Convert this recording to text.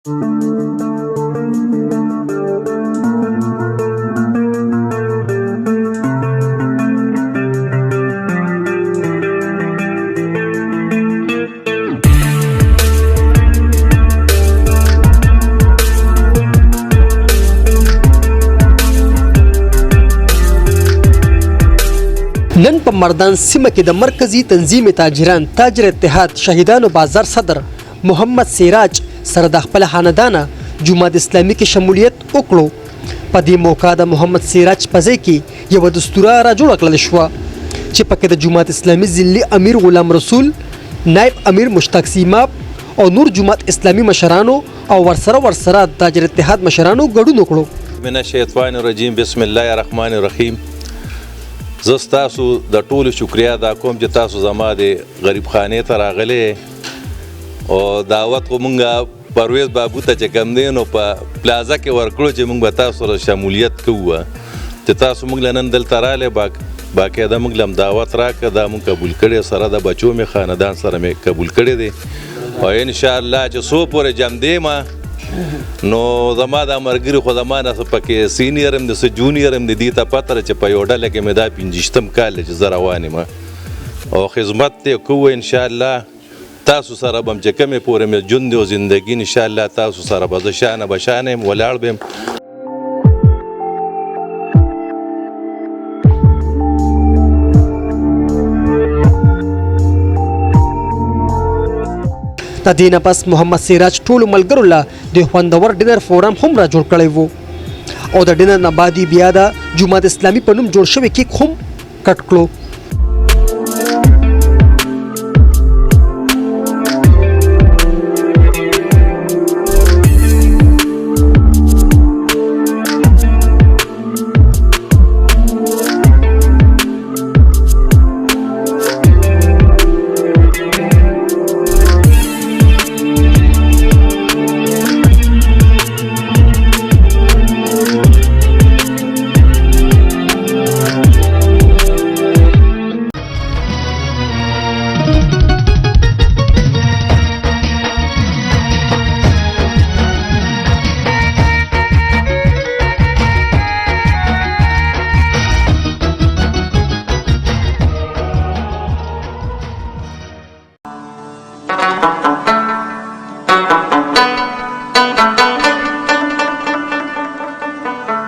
نن په مردان سیمه کې د مرکزی تنظیم تاجران تاجر اتحاد شهیدانو بازار صدر محمد سراج سره د خپل خاندانه جماعت اسلامي کې شمولیت وکړو. په دې موقع د محمد سراج په ځای کې یو دستوره را جوړ کړل شو چې پکې د جماعت اسلامي ځلي امیر غلام رسول، نائب امیر مشتاق سیماب او نور جماعت اسلامي مشرانو او ورسره تاجر اتحاد مشرانو ګډون وکړو. من الشیطان الرجیم بسم الله الرحمن الرحیم. زه ستاسو د ټولو شکریا ادا کوم چې تاسو زما د غریب خانې ته راغلی او دعوت خو مونږ پرویز بابو ته چې کوم دی نو په پلازا کې ورکړو چې مونږ به تاسو سره شمولیت کوو چې تاسو مونږ له نن دلته راغلی باقاعده مونږ له هم دعوت راکړه دا مونږ قبول کړی سره د بچو مې خاندان سره مې قبول کړی دی او انشاءالله چې څو پورې جمع دی ما نو زما دا ملګري خو زما نه څه پکې سینیر هم د څه جونیر هم د دې ته پته ده چې په یو ډله کې مې دا 50م کال دی چې زه روان یم او خدمت دی کوو انشاءالله. تاسو سره به هم چې کومې پورې مې ژوند او زندګي انشاءالله تاسو سره به زه شانه به شانه یم ولاړ به یم. د دې نه پس محمد سراج ټولو ملګرو له د خوندور ډینر فورم هم را جوړ کړی و او د ډینر نه بعد بیا د جماعت اسلامي په نوم جوړ شوی کیک هم کټ کړو.